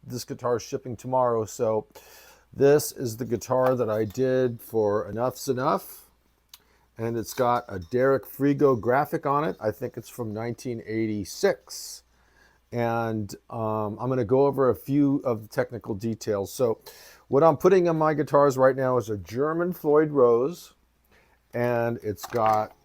This guitar is shipping tomorrow, so this is the guitar that I did for Enough's Enough, and it's got a Derek Frigo graphic on it. I think it's from 1986, and I'm going to go over a few of the technical details. So what I'm putting on my guitars right now is a German Floyd Rose, and it's got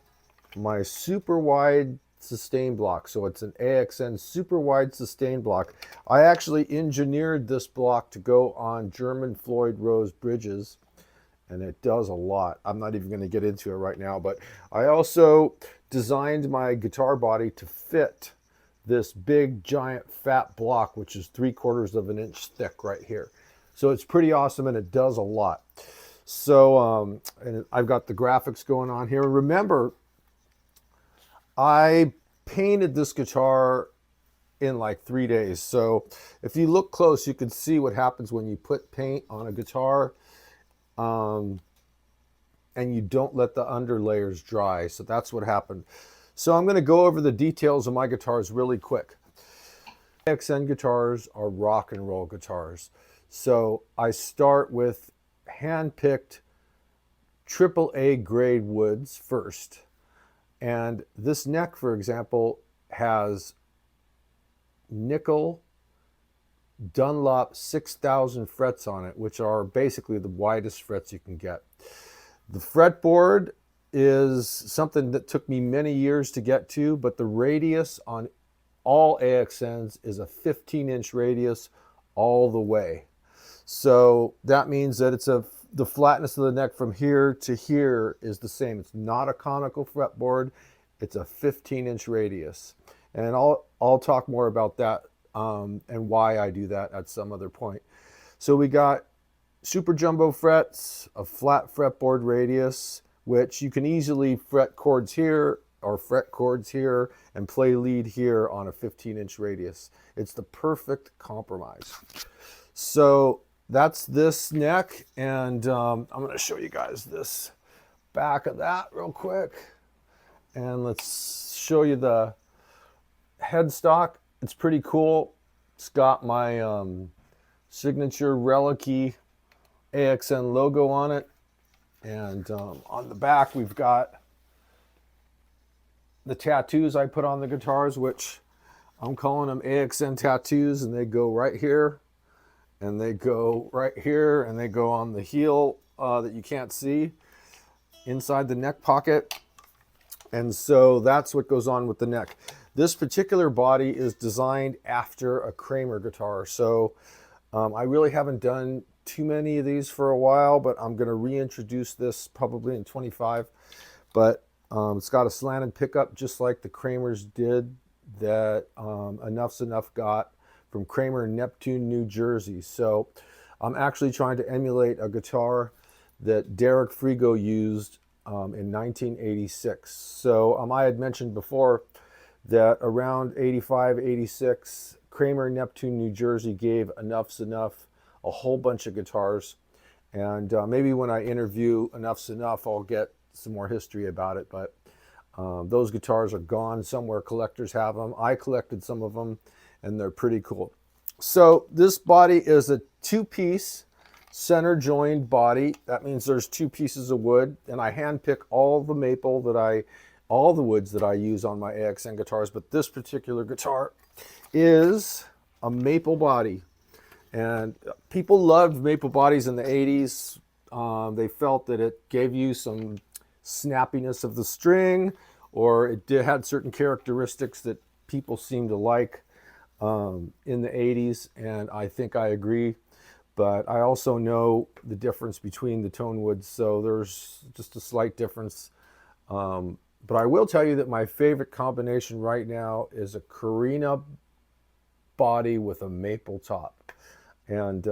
my super wide sustain block. So it's an AXN super wide sustain block. I actually engineered this block to go on German Floyd Rose bridges, and it does a lot. I'm not even going to get into it right now, but I also designed my guitar body to fit this big giant fat block, which is 3/4 of an inch thick right here. So it's pretty awesome, and it does a lot. So and I've got the graphics going on here. Remember, I painted this guitar in like 3 days. So if you look close, you can see what happens when you put paint on a guitar and you don't let the underlayers dry. So that's what happened. So I'm going to go over the details of my guitars really quick. AXN guitars are rock and roll guitars. So I start with hand-picked AAA grade woods first. And this neck, for example, has nickel Dunlop 6,000 frets on it, which are basically the widest frets you can get. The fretboard is something that took me many years to get to, but the radius on all AXNs is a 15-inch radius all the way. So that means that the flatness of the neck from here to here is the same. It's not a conical fretboard. It's a 15-inch radius. And I'll talk more about that and why I do that at some other point. So we got super jumbo frets, a flat fretboard radius, which you can easily fret chords here or fret chords here and play lead here on a 15-inch radius. It's the perfect compromise. So that's this neck, and I'm going to show you guys this back of that real quick. And let's show you the headstock. It's pretty cool. It's got my signature Relic-y AXN logo on it. And on the back, we've got the tattoos I put on the guitars, which I'm calling them AXN tattoos, and they go right here. And they go right here, and they go on the heel that you can't see inside the neck pocket. And so that's what goes on with the neck. This particular body is designed after a Kramer guitar. So I really haven't done too many of these for a while, but I'm going to reintroduce this probably in 25. But it's got a slanted pickup just like the Kramers did that Enough's Enough got from Kramer, Neptune, New Jersey. So I'm actually trying to emulate a guitar that Derek Frigo used in 1986. So I had mentioned before that around 85, 86, Kramer, Neptune, New Jersey gave Enough's Enough a whole bunch of guitars. And maybe when I interview Enough's Enough, I'll get some more history about it. But those guitars are gone somewhere. Collectors have them. I collected some of them, and they're pretty cool. So this body is a two-piece center joined body. That means there's two pieces of wood, and I hand pick all the woods that I use on my AXN guitars, but this particular guitar is a maple body. And people loved maple bodies in the 80s. They felt that it gave you some snappiness of the string, or it had certain characteristics that people seemed to like in the 80s, and I think I agree. But I also know the difference between the tone woods, so there's just a slight difference. But I will tell you that my favorite combination right now is a Carina body with a maple top. And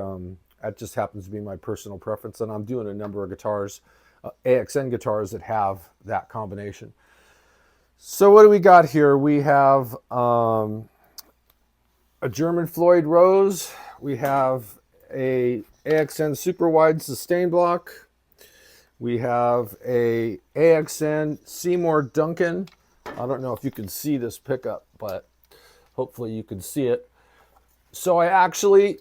that just happens to be my personal preference, and I'm doing a number of guitars, AXN guitars, that have that combination. So what do we got here? We have a German Floyd Rose. We have a AXN super wide sustain block. We have a AXN Seymour Duncan. I don't know if you can see this pickup, but hopefully you can see it. So I actually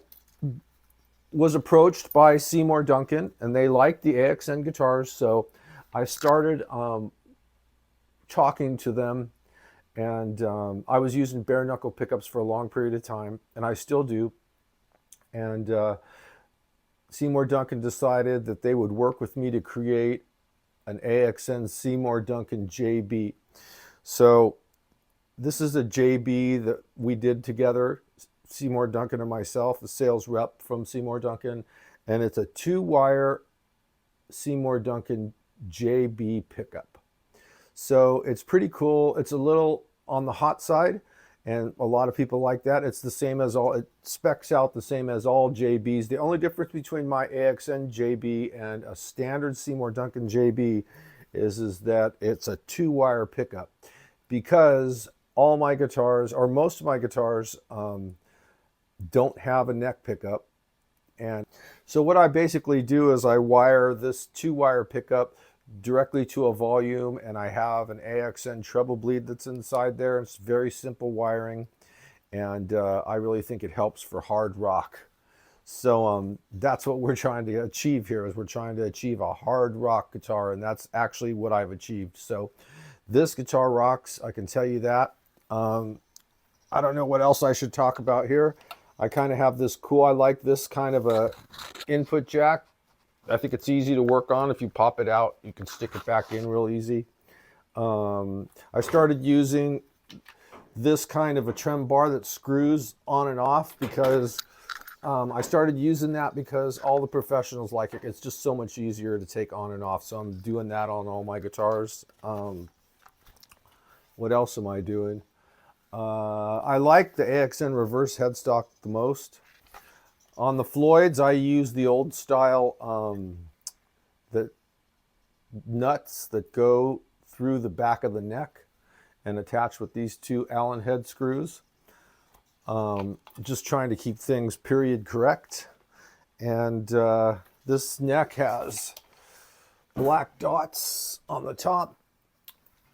was approached by Seymour Duncan, and they liked the AXN guitars. So I started talking to them, and I was using bare knuckle pickups for a long period of time, and I still do. And Seymour Duncan decided that they would work with me to create an AXN Seymour Duncan JB. So this is a JB that we did together, Seymour Duncan and myself, the sales rep from Seymour Duncan, and it's a 2-wire Seymour Duncan JB pickup. So it's pretty cool. It's a little on the hot side, and a lot of people like that. It's the same as all, it specs out the same as all JBs. The only difference between my AXN JB and a standard Seymour Duncan JB is that it's a 2-wire pickup, because all my guitars, or most of my guitars, don't have a neck pickup. And so what I basically do is I wire this 2-wire pickup directly to a volume, and I have an AXN treble bleed that's inside there. It's very simple wiring, and I really think it helps for hard rock. So that's what we're trying to achieve here, is we're trying to achieve a hard rock guitar, and that's actually what I've achieved. So this guitar rocks, I can tell you that. I don't know what else I should talk about here. I kind of have this cool, I like this kind of a input jack. I think it's easy to work on. If you pop it out, you can stick it back in real easy. I started using this kind of a trem bar that screws on and off, because I started using that because all the professionals like it. It's just so much easier to take on and off. So I'm doing that on all my guitars. What else am I doing? I like the AXN reverse headstock the most. On the Floyds, I use the old style the nuts that go through the back of the neck and attach with these 2 Allen head screws. Just trying to keep things period correct. And this neck has black dots on the top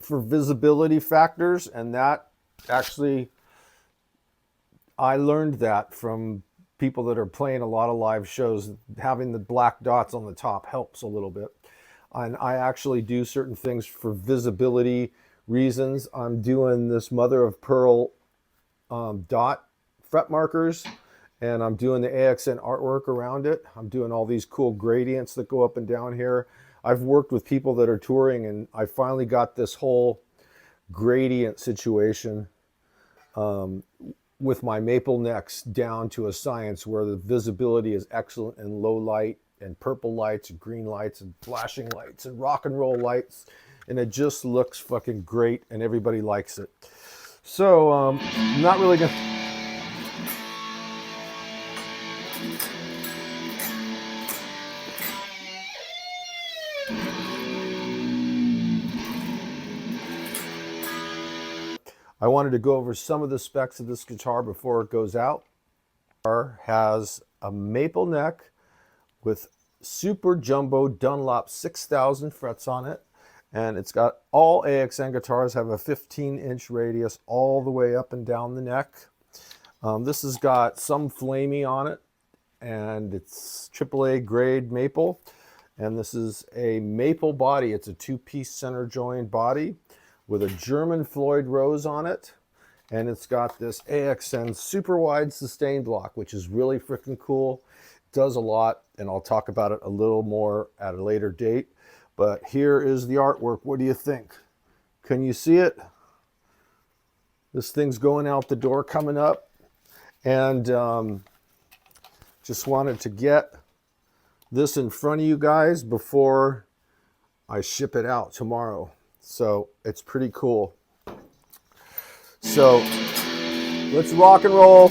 for visibility factors, and that actually, I learned that from people that are playing a lot of live shows. Having the black dots on the top helps a little bit. And I actually do certain things for visibility reasons. I'm doing this mother of pearl dot fret markers, and I'm doing the AXN artwork around it. I'm doing all these cool gradients that go up and down here. I've worked with people that are touring, and I finally got this whole gradient situation with my maple necks down to a science, where the visibility is excellent in low light and purple lights and green lights and flashing lights and rock and roll lights, and it just looks fucking great, and everybody likes it. So I'm not really gonna I wanted to go over some of the specs of this guitar before it goes out. The guitar has a maple neck with super jumbo Dunlop 6,000 frets on it, and it's got, all AXN guitars have a 15-inch radius all the way up and down the neck. This has got some flamey on it, and it's AAA grade maple, and this is a maple body. It's a 2-piece center joined body with a German Floyd rose on it, and it's got this AXN super wide sustain block, which is really freaking cool. It does a lot, and I'll talk about it a little more at a later date. But here is the artwork. What do you think? Can you see it? This thing's going out the door coming up, and just wanted to get this in front of you guys before I ship it out tomorrow. So it's pretty cool. So let's rock and roll.